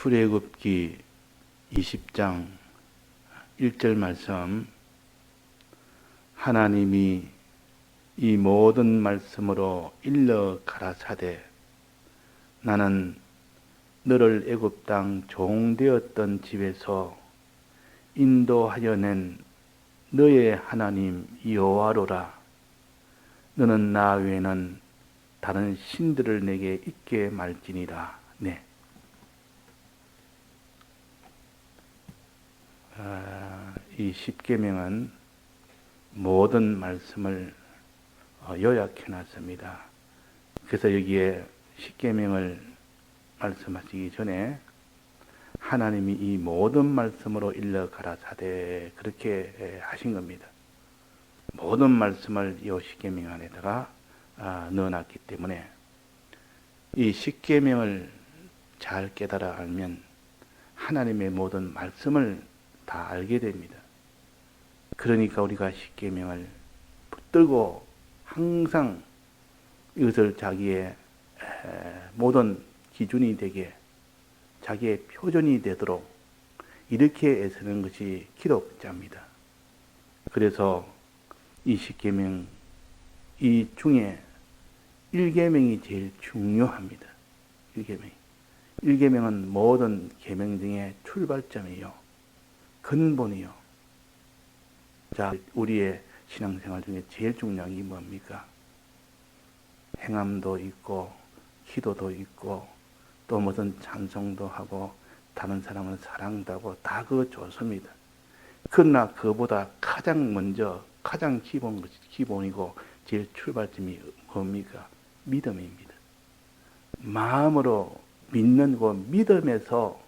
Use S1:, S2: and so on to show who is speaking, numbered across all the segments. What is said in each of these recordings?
S1: 출애굽기 20장 1절 말씀, 하나님이 이 모든 말씀으로 일러 가라사대 나는 너를 애굽 땅 종되었던 집에서 인도하여 낸 너의 하나님 여호와로라. 너는 나 외에는 다른 신들을 내게 있게 말지니라. 네. 이 십계명은 모든 말씀을 요약해 놨습니다. 그래서 여기에 십계명을 말씀하시기 전에 하나님이 이 모든 말씀으로 일러 가라사대 그렇게 하신 겁니다. 모든 말씀을 이 십계명 안에다가 넣어놨기 때문에 이 십계명을 잘 깨달아 알면 하나님의 모든 말씀을 다 알게 됩니다. 그러니까 우리가 십계명을 붙들고 항상 이것을 자기의 모든 기준이 되게, 자기의 표준이 되도록 이렇게 애쓰는 것이 기독자입니다. 그래서 이 십계명 이 중에 1계명이 제일 중요합니다. 1계명은 모든 계명 중에 출발점이요, 근본이요. 자, 우리의 신앙생활 중에 제일 중요한 게 뭡니까? 행함도 있고 기도도 있고 또 무슨 찬송도 하고 다른 사람은 사랑도 하고 다 그거 좋습니다. 그러나 그보다 가장 먼저 가장 기본이고 제일 출발점이 뭡니까? 믿음입니다. 마음으로 믿는 그 믿음에서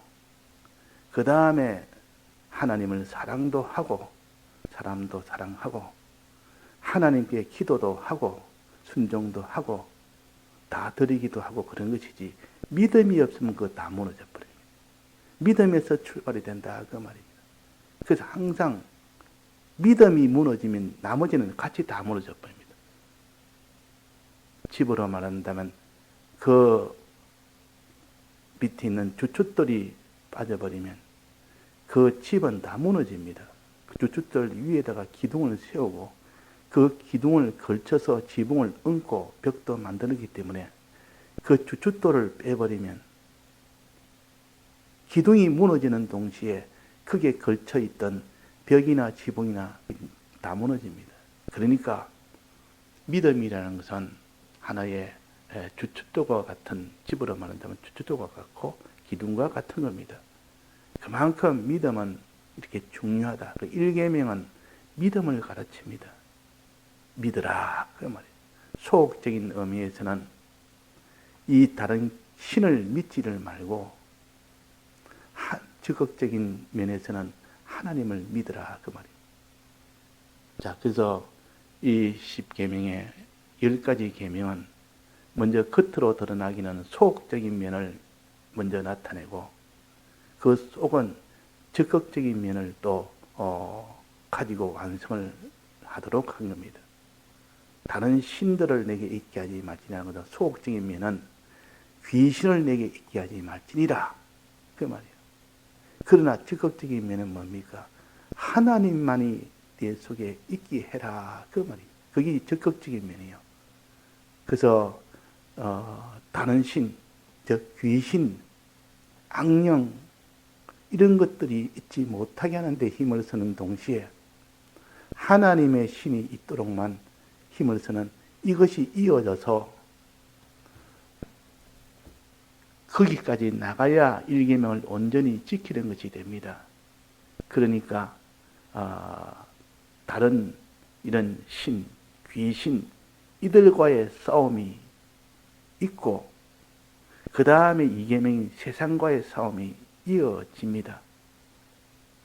S1: 그 다음에 하나님을 사랑도 하고 사람도 사랑하고 하나님께 기도도 하고 순종도 하고 다 드리기도 하고 그런 것이지, 믿음이 없으면 그거 다 무너져 버립니다. 믿음에서 출발이 된다 그 말입니다. 그래서 항상 믿음이 무너지면 나머지는 같이 다 무너져 버립니다. 집으로 말한다면 그 밑에 있는 주춧돌이 빠져버리면 그 집은 다 무너집니다. 그 주춧돌 위에다가 기둥을 세우고 그 기둥을 걸쳐서 지붕을 얹고 벽도 만들기 때문에 그 주춧돌을 빼버리면 기둥이 무너지는 동시에 크게 걸쳐있던 벽이나 지붕이나 다 무너집니다. 그러니까 믿음이라는 것은 하나의 주춧돌과 같은, 집으로 말한다면 주춧돌과 같고 기둥과 같은 겁니다. 그만큼 믿음은 이렇게 중요하다. 그 1계명은 믿음을 가르칩니다. 믿으라 그 말이에요. 소극적인 의미에서는 이 다른 신을 믿지를 말고 적극적인 면에서는 하나님을 믿으라 그 말이에요. 자, 그래서 이 10계명의 10가지 계명은 먼저 겉으로 드러나기는 소극적인 면을 먼저 나타내고 그 속은 적극적인 면을 또 가지고 완성을 하도록 한 겁니다. 다른 신들을 내게 있게 하지 말지니라는 것은 소극적인 면은 귀신을 내게 있게 하지 말지니라 그 말이에요. 그러나 적극적인 면은 뭡니까? 하나님만이 내 속에 있게 해라 그 말이에요. 그게 적극적인 면이에요. 그래서 다른 신, 즉 귀신, 악령 이런 것들이 있지 못하게 하는 데 힘을 쓰는 동시에 하나님의 신이 있도록만 힘을 쓰는, 이것이 이어져서 거기까지 나가야 1계명을 온전히 지키는 것이 됩니다. 그러니까 다른 이런 신, 귀신 이들과의 싸움이 있고 그 다음에 2계명인 세상과의 싸움이 이어집니다.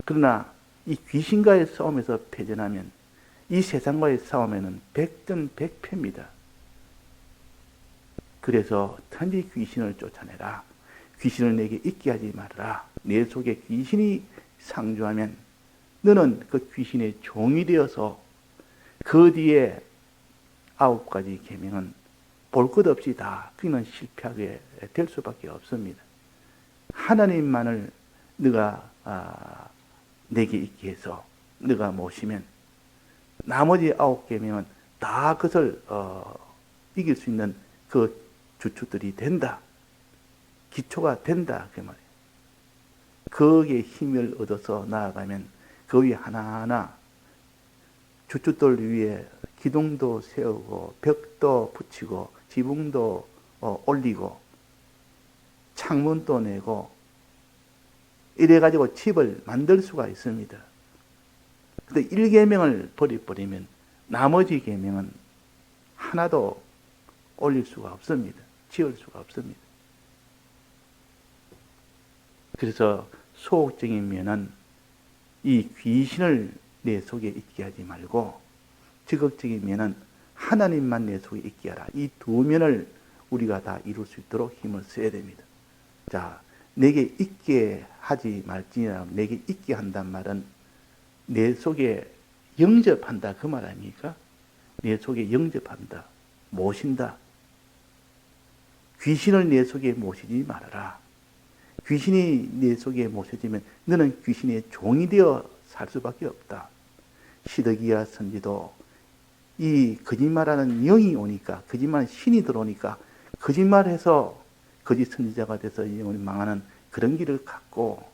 S1: 그러나 이 귀신과의 싸움에서 패전하면 이 세상과의 싸움에는 백전백패입니다. 그래서 천지 귀신을 쫓아내라. 귀신을 내게 있게 하지 말아라. 내 속에 귀신이 상주하면 너는 그 귀신의 종이 되어서 그 뒤에 9가지 계명은 볼 것 없이 다 그는 실패하게 될 수밖에 없습니다. 하나님만을 네가 내게 있게 해서 네가 모시면 나머지 9계명은 다 그것을 이길 수 있는 그 주축들이 된다. 기초가 된다. 그 말이에요. 거기에 힘을 얻어서 나아가면 그 위에 하나하나 주축들 위에 기둥도 세우고 벽도 붙이고 지붕도 올리고 창문도 내고 이래가지고 집을 만들 수가 있습니다. 근데 1계명을 버려버리면 나머지 계명은 하나도 올릴 수가 없습니다. 지을 수가 없습니다. 그래서 소극적인 면은 이 귀신을 내 속에 있게 하지 말고 적극적인 면은 하나님만 내 속에 있게 하라. 이 두 면을 우리가 다 이룰 수 있도록 힘을 써야 됩니다. 자, 내게 있게 하지 말지니라. 내게 있게 한단 말은 내 속에 영접한다 그 말 아닙니까? 내 속에 영접한다. 모신다. 귀신을 내 속에 모시지 말아라. 귀신이 내 속에 모셔지면 너는 귀신의 종이 되어 살 수밖에 없다. 시드기야 선지도 이 거짓말하는 영이 오니까, 거짓말하는 신이 들어오니까 거짓말해서 거짓 선지자가 돼서 영혼이 망하는 그런 길을 갔고,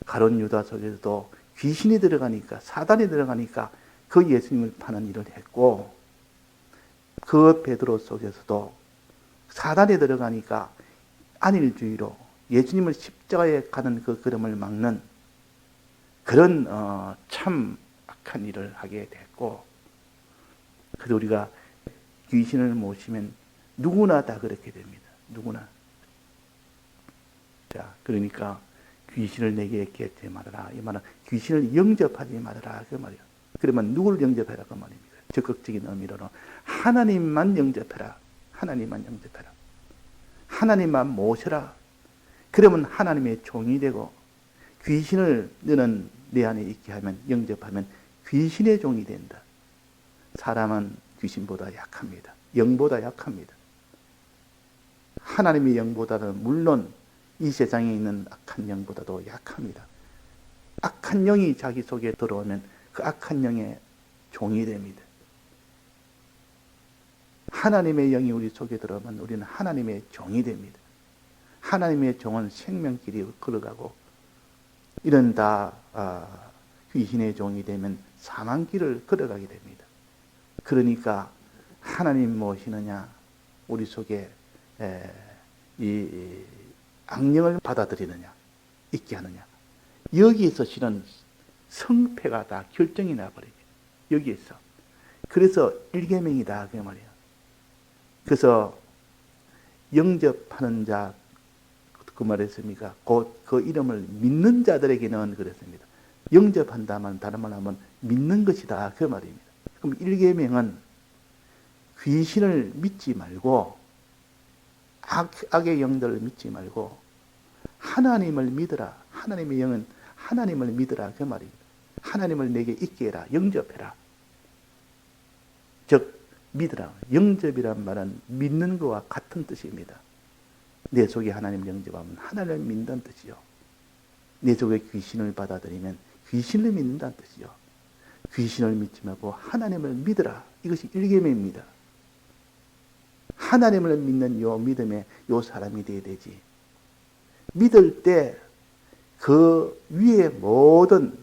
S1: 가룟 유다 속에서도 귀신이 들어가니까, 사단이 들어가니까 그 예수님을 파는 일을 했고, 그 베드로 속에서도 사단이 들어가니까 안일주의로 예수님을 십자가에 가는 그 걸음을 막는 그런 참 악한 일을 하게 됐고, 그래서 우리가 귀신을 모시면 누구나 다 그렇게 됩니다. 누구나. 자, 그러니까 귀신을 내게 있게 하지 말아라. 이 말은 귀신을 영접하지 말아라. 그 말이에요. 그러면 누구를 영접해라. 그 말입니다. 적극적인 의미로는 하나님만 영접해라. 하나님만 영접해라. 하나님만 모셔라. 그러면 하나님의 종이 되고, 귀신을 너는 내 안에 있게 하면, 영접하면 귀신의 종이 된다. 사람은 귀신보다 약합니다. 영보다 약합니다. 하나님의 영보다는 물론 이 세상에 있는 악한 영보다도 약합니다. 악한 영이 자기 속에 들어오면 그 악한 영의 종이 됩니다. 하나님의 영이 우리 속에 들어오면 우리는 하나님의 종이 됩니다. 하나님의 종은 생명길이 걸어가고, 이런 다 귀신의 종이 되면 사망길을 걸어가게 됩니다. 그러니까 하나님 무엇이느냐, 우리 속에 이 악령을 받아들이느냐, 있게 하느냐, 여기에서 실은 성패가 다 결정이 나버려요. 여기에서. 그래서 1계명이다 그 말이에요. 그래서 영접하는 자, 그 말했습니까? 곧 그 이름을 믿는 자들에게는 그랬습니다. 영접한다면 다른 말로 하면 믿는 것이다 그 말입니다. 그럼 1계명은 귀신을 믿지 말고, 악의 영들을 믿지 말고 하나님을 믿으라. 하나님의 영은 하나님을 믿으라 그 말입니다. 하나님을 내게 있게 해라. 영접해라. 즉 믿으라. 영접이란 말은 믿는 것과 같은 뜻입니다. 내 속에 하나님을 영접하면 하나님을 믿는다는 뜻이요. 내 속에 귀신을 받아들이면 귀신을 믿는다는 뜻이요. 귀신을 믿지 말고 하나님을 믿으라. 이것이 1계명입니다. 하나님을 믿는 요 믿음에 요 사람이 되어야 되지. 믿을 때 그 위에 모든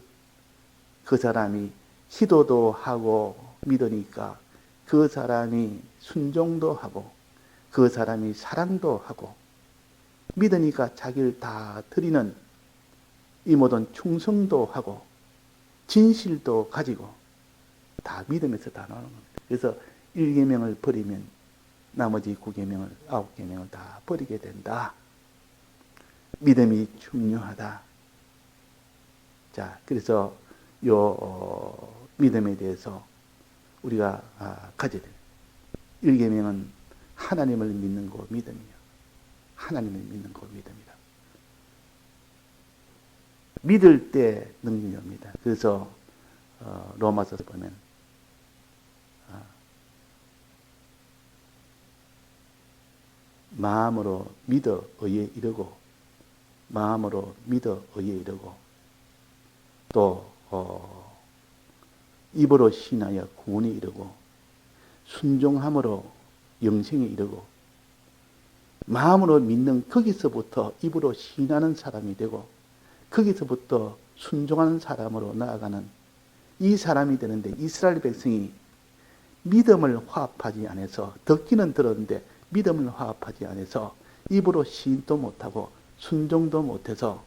S1: 그 사람이 기도도 하고 믿으니까 그 사람이 순종도 하고 그 사람이 사랑도 하고 믿으니까 자기를 다 드리는 이 모든 충성도 하고 진실도 가지고 다 믿음에서 다 나오는 겁니다. 그래서 1계명을 버리면 나머지 9계명을 9계명을 다 버리게 된다. 믿음이 중요하다. 자, 그래서 요 믿음에 대해서 우리가 가져야 됩니다. 1계명은 하나님을 믿는 거 믿음이요. 하나님을 믿는 거 믿음이다. 믿을 때 능력이 옵니다. 그래서 로마서에서 보면 마음으로 믿어 의에 이르고 마음으로 믿어 의에 이르고 또 입으로 신하여 구원에 이르고 순종함으로 영생에 이르고 마음으로 믿는 거기서부터 입으로 신하는 사람이 되고 거기서부터 순종하는 사람으로 나아가는 이 사람이 되는데 이스라엘 백성이 믿음을 화합하지 않아서 듣기는 들었는데 믿음을 화합하지 않아서 입으로 시인도 못하고 순종도 못해서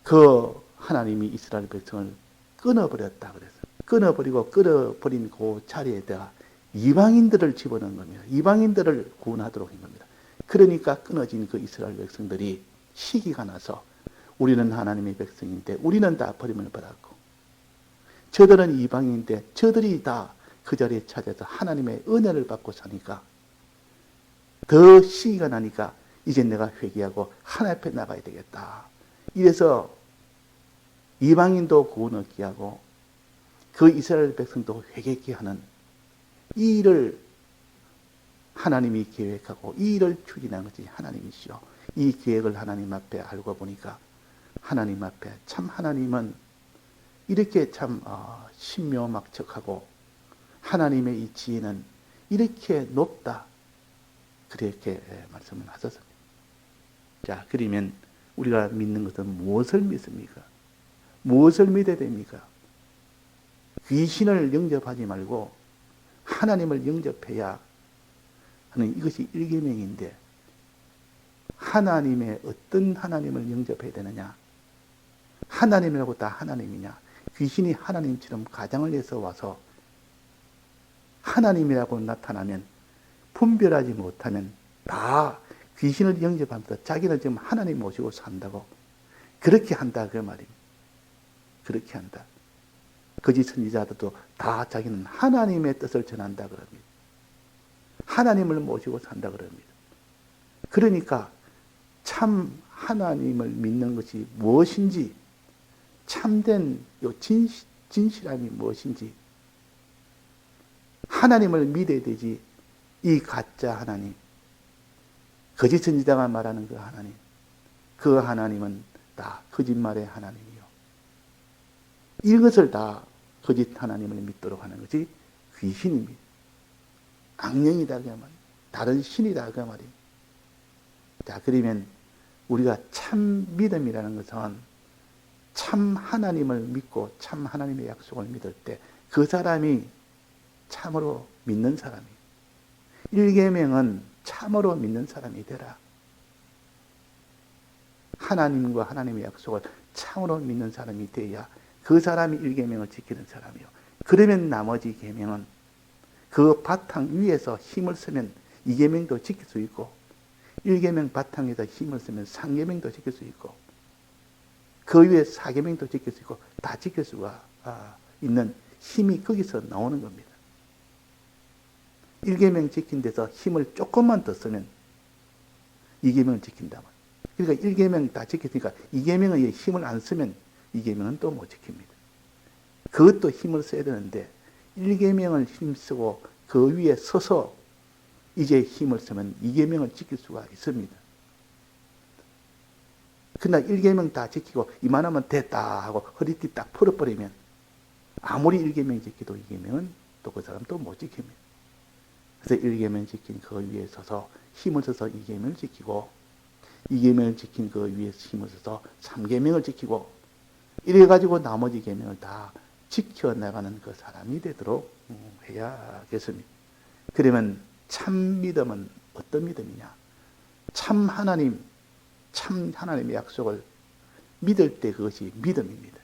S1: 그 하나님이 이스라엘 백성을 끊어버렸다 그래서 끊어버리고 끊어버린 그 자리에다가 이방인들을 집어넣은 겁니다. 이방인들을 구원하도록 한 겁니다. 그러니까 끊어진 그 이스라엘 백성들이 시기가 나서 우리는 하나님의 백성인데 우리는 다 버림을 받았고 저들은 이방인인데 저들이 다 그 자리에 찾아서 하나님의 은혜를 받고 사니까 더 시기가 나니까 이제 내가 회개하고 하나님 앞에 나가야 되겠다. 이래서 이방인도 구원 얻게 하고 그 이스라엘 백성도 회개케 하는 이 일을 하나님이 계획하고 이 일을 추진한 것이 하나님이시요. 이 계획을 하나님 앞에 알고 보니까 하나님 앞에 참 하나님은 이렇게 참 신묘막측하고 하나님의 이 지혜는 이렇게 높다. 그렇게 말씀을 하셨습니다. 자, 그러면 우리가 믿는 것은 무엇을 믿습니까? 무엇을 믿어야 됩니까? 귀신을 영접하지 말고 하나님을 영접해야 하는 이것이 일계명인데 하나님의 어떤 하나님을 영접해야 되느냐? 하나님이라고 다 하나님이냐? 귀신이 하나님처럼 가장을 해서 와서 하나님이라고 나타나면 분별하지 못하면 다 귀신을 영접하면서 자기는 지금 하나님 모시고 산다고 그렇게 한다 그 말입니다. 그렇게 한다. 거짓 선지자들도 다 자기는 하나님의 뜻을 전한다 그럽니다. 하나님을 모시고 산다 그럽니다. 그러니까 참 하나님을 믿는 것이 무엇인지 참된 진실함이 무엇인지 하나님을 믿어야 되지 이 가짜 하나님 거짓 선지자가 말하는 그 하나님은 다 거짓말의 하나님이요. 이것을 다 거짓 하나님을 믿도록 하는 것이 귀신입니다. 악령이다 그 말이에요. 다른 신이다 그 말이에요. 자, 그러면 우리가 참 믿음이라는 것은 참 하나님을 믿고 참 하나님의 약속을 믿을 때 그 사람이 참으로 믿는 사람이에요. 일계명은 참으로 믿는 사람이 되라. 하나님과 하나님의 약속을 참으로 믿는 사람이 돼야 그 사람이 일계명을 지키는 사람이요. 그러면 나머지 계명은 그 바탕 위에서 힘을 쓰면 이계명도 지킬 수 있고 일계명 바탕에서 힘을 쓰면 상계명도 지킬 수 있고 그 위에 사계명도 지킬 수 있고 다 지킬 수가 있는 힘이 거기서 나오는 겁니다. 일계명 지킨 데서 힘을 조금만 더 쓰면 이계명을 지킨다. 그러니까 일계명 다 지켰으니까 이계명에 힘을 안 쓰면 이계명은 또 못 지킵니다. 그것도 힘을 써야 되는데 일계명을 힘쓰고 그 위에 서서 이제 힘을 쓰면 이계명을 지킬 수가 있습니다. 그러나 일계명 다 지키고 이만하면 됐다 하고 허리띠 딱 풀어버리면 아무리 일계명 지켜도 이계명은 또 그 사람 또 못 지킵니다. 그래서 일계명 지킨 그 위에 서서 힘을 써서 이계명을 지키고 이계명을 지킨 그 위에 힘을 써서 삼계명을 지키고 이래가지고 나머지 계명을 다 지켜나가는 그 사람이 되도록 해야겠습니다. 그러면 참 믿음은 어떤 믿음이냐? 참 하나님의 약속을 믿을 때 그것이 믿음입니다.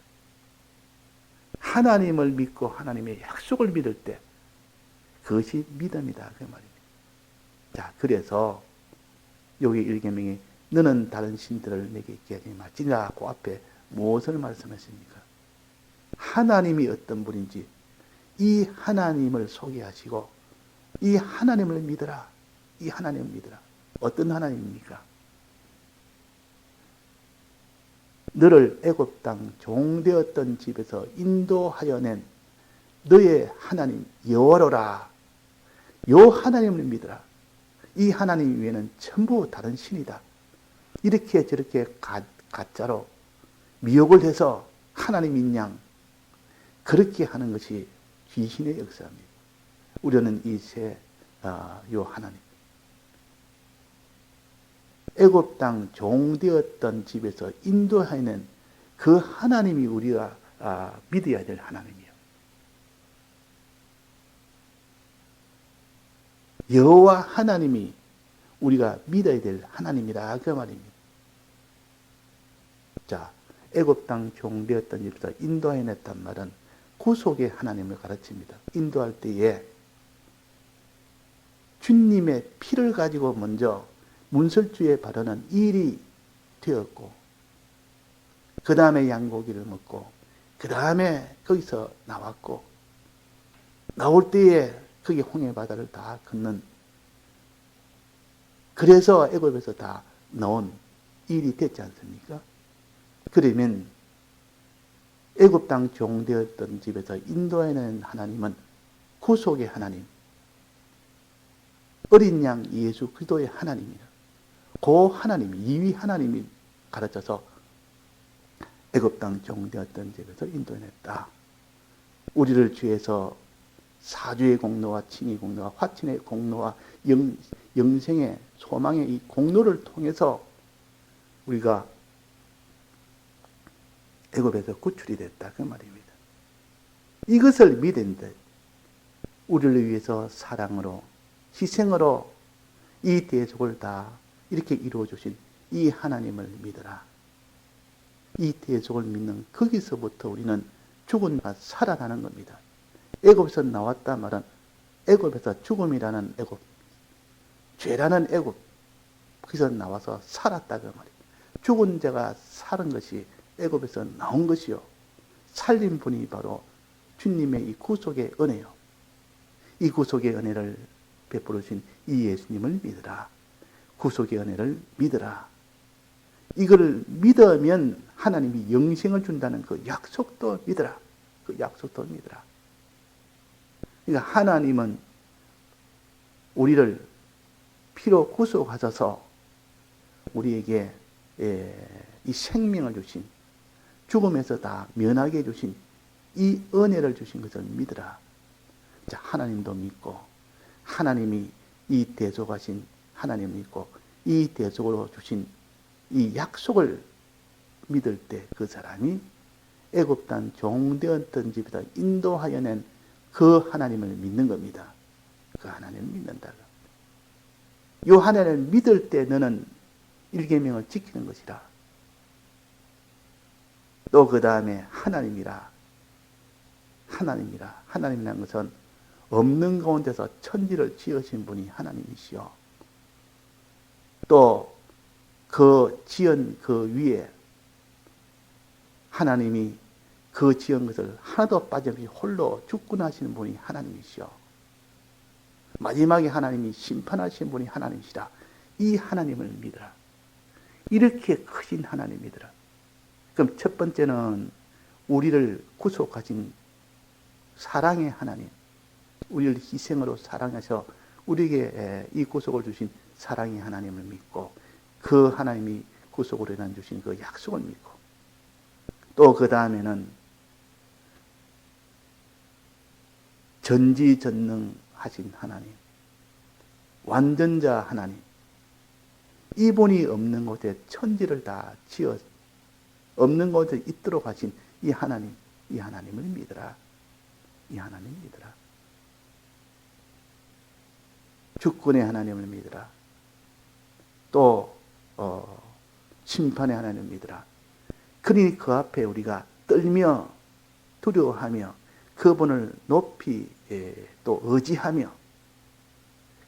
S1: 하나님을 믿고 하나님의 약속을 믿을 때 그것이 믿음이다 그 말입니다. 자, 그래서 여기 일계명이 너는 다른 신들을 내게 있게 하지 말지니라 그 앞에 무엇을 말씀했습니까? 하나님이 어떤 분인지 이 하나님을 소개하시고 이 하나님을 믿어라. 이 하나님을 믿어라. 어떤 하나님입니까? 너를 애굽 땅 종되었던 집에서 인도하여 낸 너의 하나님 여호와로라. 요 하나님을 믿어라. 이 하나님 외에는 전부 다른 신이다. 이렇게 저렇게 가짜로 미혹을 해서 하나님인 양 그렇게 하는 것이 귀신의 역사입니다. 우리는 요 하나님 애굽 땅 종되었던 집에서 인도하는 그 하나님이 우리가 믿어야 될 하나님이에요. 여호와 하나님이 우리가 믿어야 될 하나님이라 그 말입니다. 자, 애굽 땅 종되었던 집에서 인도해냈단 말은 구속의 하나님을 가르칩니다. 인도할 때에 주님의 피를 가지고 먼저 문설주에 바르는 일이 되었고, 그 다음에 양고기를 먹고, 그 다음에 거기서 나왔고, 나올 때에 거기 홍해바다를 다 건넌, 그래서 애굽에서 다 나온 일이 됐지 않습니까? 그러면 애굽 땅 종되었던 집에서 인도해낸 하나님은 구속의 하나님, 어린 양 예수 그리스도의 하나님이라. 그 하나님이, 이위 하나님이 가르쳐서 애굽 땅 종되었던 집에서 인도해냈다. 우리를 주에서 사주의 공로와 칭의 공로와 화친의 공로와 영생의 소망의 이 공로를 통해서 우리가 애굽에서 구출이 됐다 그 말입니다. 이것을 믿은데 우리를 위해서 사랑으로 희생으로 이 대속을 다 이렇게 이루어 주신 이 하나님을 믿어라. 이 대속을 믿는 거기서부터 우리는 죽음과 살아나는 겁니다. 애굽에서 나왔다 말은 애굽에서 죽음이라는 애굽, 죄라는 애굽, 거기서 나와서 살았다 그 말이에요. 죽은 자가 사는 것이 애굽에서 나온 것이요. 살린 분이 바로 주님의 이 구속의 은혜요. 이 구속의 은혜를 베풀으신 이 예수님을 믿으라. 구속의 은혜를 믿으라. 이걸 믿으면 하나님이 영생을 준다는 그 약속도 믿으라. 그 약속도 믿으라. 그러니까 하나님은 우리를 피로 구속하셔서 우리에게 이 생명을 주신, 죽음에서 다 면하게 해주신 이 은혜를 주신 것을 믿으라. 자, 하나님도 믿고 하나님이 이 대속하신 하나님을 믿고 이 대속으로 주신 이 약속을 믿을 때 그 사람이 애굽 땅 종되었던 집에서 인도하여 낸 그 하나님을 믿는 겁니다. 그 하나님을 믿는다. 이 하나님을 믿을 때 너는 일계명을 지키는 것이라. 또 그 다음에 하나님이라. 하나님이라. 하나님이라는 것은 없는 가운데서 천지를 지으신 분이 하나님이시요. 또 그 지은 그 위에 하나님이 그 지은 것을 하나도 빠짐없이 홀로 주권하시는 분이 하나님이시요. 마지막에 하나님이 심판하시는 분이 하나님이시라. 이 하나님을 믿으라. 이렇게 크신 하나님이더라. 그럼 첫 번째는 우리를 구속하신 사랑의 하나님, 우리를 희생으로 사랑하셔 우리에게 이 구속을 주신 사랑의 하나님을 믿고 그 하나님이 구속으로 인한 주신 그 약속을 믿고 또 그 다음에는 전지전능하신 하나님, 완전자 하나님, 이분이 없는 곳에 천지를 다 지어 없는 곳에 있도록 하신 이 하나님, 이 하나님을 믿으라. 이 하나님을 믿으라. 주권의 하나님을 믿으라. 또 심판의 하나님을 믿으라. 그러니 그 앞에 우리가 떨며 두려워하며 그분을 높이 또 의지하며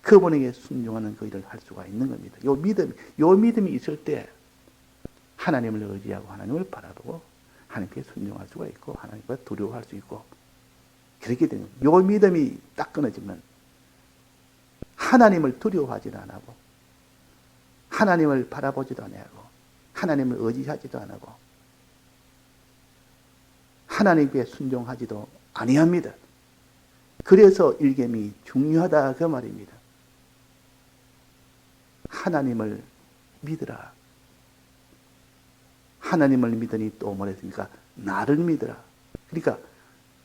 S1: 그분에게 순종하는 그 일을 할 수가 있는 겁니다. 요 믿음이 있을 때 하나님을 의지하고 하나님을 바라보고 하나님께 순종할 수가 있고 하나님과 두려워할 수 있고 그렇게 되는 거예요. 요 믿음이 딱 끊어지면 하나님을 두려워하지도 안 하고 하나님을 바라보지도 안 하고 하나님을 의지하지도 안 하고 하나님께 순종하지도 아니합니다. 그래서 일겜이 중요하다 그 말입니다. 하나님을 믿으라. 하나님을 믿으니 또 뭐랬습니까? 나를 믿으라. 그러니까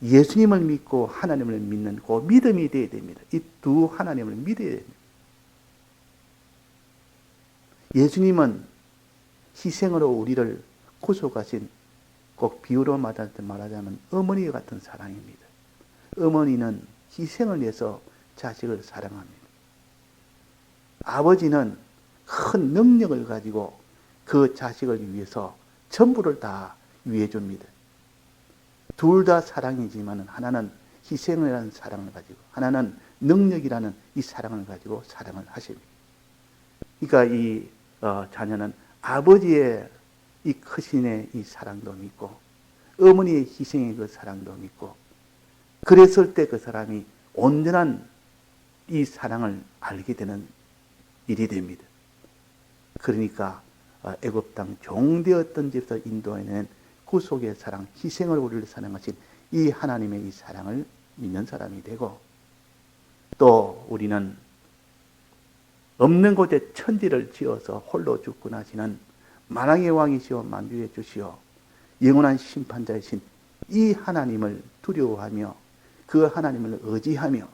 S1: 예수님을 믿고 하나님을 믿는 그 믿음이 되어야 됩니다. 이 두 하나님을 믿어야 됩니다. 예수님은 희생으로 우리를 구속하신, 꼭 비유로 말하자면 어머니 같은 사랑입니다. 어머니는 희생을 위해서 자식을 사랑합니다. 아버지는 큰 능력을 가지고 그 자식을 위해서 전부를 다 위해 줍니다. 둘 다 사랑이지만 하나는 희생이라는 사랑을 가지고, 하나는 능력이라는 이 사랑을 가지고 사랑을 하십니다. 그러니까 이 자녀는 아버지의 이 크신의 이 사랑도 믿고, 어머니의 희생의 그 사랑도 믿고, 그랬을 때 그 사람이 온전한 이 사랑을 알게 되는 일이 됩니다. 그러니까 애굽 땅 종되었던 집에서 인도해낸 구속의 사랑, 희생을 우리를 사랑하신 이 하나님의 이 사랑을 믿는 사람이 되고, 또 우리는 없는 곳에 천지를 지어서 홀로 죽고 나시는 만왕의 왕이시오 만주의 주시오 영원한 심판자이신 이 하나님을 두려워하며 그 하나님을 의지하며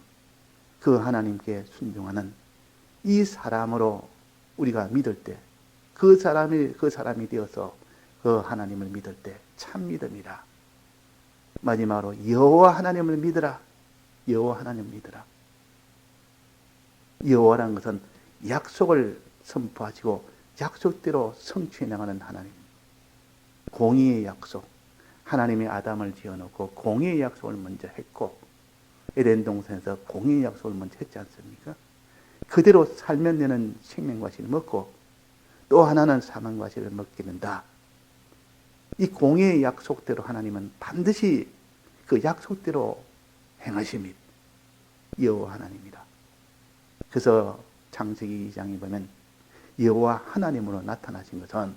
S1: 그 하나님께 순종하는 이 사람으로 우리가 믿을 때, 그 사람이 되어서 그 하나님을 믿을 때 참 믿음이라. 마지막으로 여호와 하나님을 믿으라. 여호와 하나님을 믿으라. 여호와라는 것은 약속을 선포하시고 약속대로 성취해 나가는 하나님. 공의의 약속. 하나님이 아담을 지어놓고 공의의 약속을 먼저 했고, 에덴 동산에서 공의의 약속을 먼저 했지 않습니까? 그대로 살면 되는 생명과실을 먹고, 또 하나는 사망과실을 먹게 된다. 이 공의의 약속대로 하나님은 반드시 그 약속대로 행하십니다. 여호와 하나님이다. 그래서 창세기 2장에 보면 여호와 하나님으로 나타나신 것은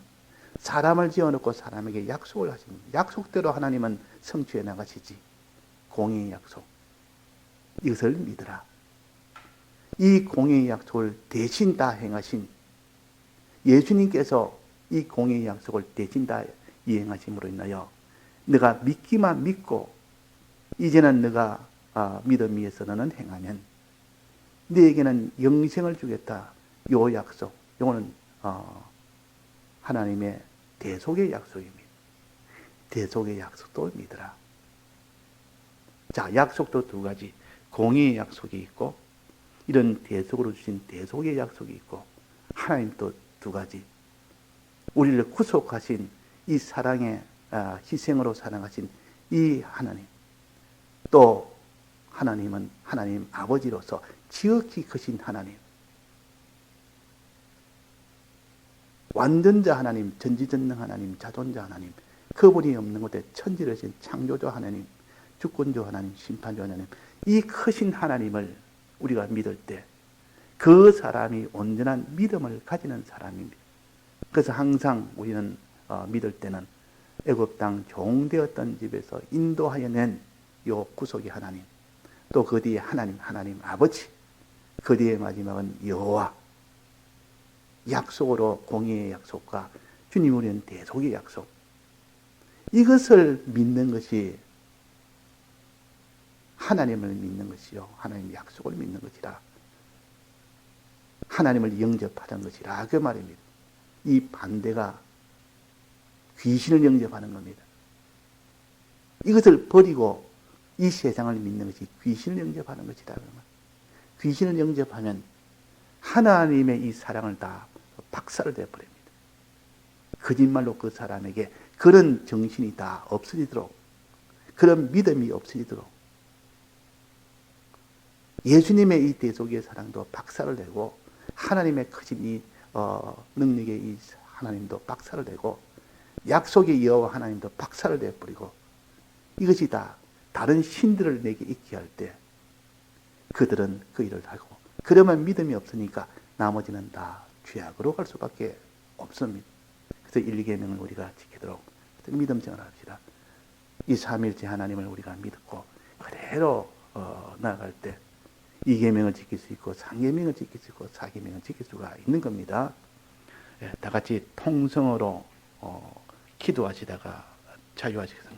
S1: 사람을 지어놓고 사람에게 약속을 하십니다. 약속대로 하나님은 성취해 나가시지. 공의의 약속. 이것을 믿으라. 이 공의의 약속을 대신 다 행하신 예수님께서 이 공의의 약속을 대신 다 이행하심으로 인하여 네가 믿기만 믿고 이제는 네가 믿음 위에서 너는 행하면 네에게는 영생을 주겠다. 요 약속, 요거는 하나님의 대속의 약속입니다. 대속의 약속도 믿으라. 자, 약속도 두 가지. 공의의 약속이 있고, 이런 대속으로 주신 대속의 약속이 있고, 하나님도 두 가지. 우리를 구속하신 이 사랑의 희생으로 사랑하신 이 하나님. 또 하나님은 하나님 아버지로서 지극히 크신 하나님. 완전자 하나님, 전지전능 하나님, 자존자 하나님, 그분이 없는 곳에 천지를 신 창조주 하나님, 주권주 하나님, 심판주 하나님, 이 크신 하나님을 우리가 믿을 때 그 사람이 온전한 믿음을 가지는 사람입니다. 그래서 항상 우리는 믿을 때는 애굽 땅 종되었던 집에서 인도하여 낸 요 구속의 하나님, 또 그 뒤에 하나님 아버지, 그 뒤에 마지막은 여호와, 약속으로 공의의 약속과 주님 우리는 대속의 약속, 이것을 믿는 것이 하나님을 믿는 것이요, 하나님의 약속을 믿는 것이라, 하나님을 영접하는 것이라 그 말입니다. 이 반대가 귀신을 영접하는 겁니다. 이것을 버리고 이 세상을 믿는 것이 귀신을 영접하는 것이다. 귀신을 영접하면 하나님의 이 사랑을 다 박살을 내버립니다. 거짓말로 그 사람에게 그런 정신이 다 없어지도록, 그런 믿음이 없어지도록 예수님의 이 대속의 사랑도 박살을 내고, 하나님의 크신 이 능력의 이 하나님도 박살을 내고, 약속의 여호와 하나님도 박살을 내버리고, 이것이 다 다른 신들을 내게 있게 할 때 그들은 그 일을 하고, 그러면 믿음이 없으니까 나머지는 다 죄악으로 갈 수밖에 없습니다. 그래서 1계명을 우리가 지키도록 믿음 생활합시다. 이 삼일째 하나님을 우리가 믿고 그대로 나아갈 때 2계명을 지킬 수 있고 3계명을 지킬 수 있고 4계명을 지킬 수가 있는 겁니다. 다 같이 통성으로 기도하시다가 자유하시겠습니다.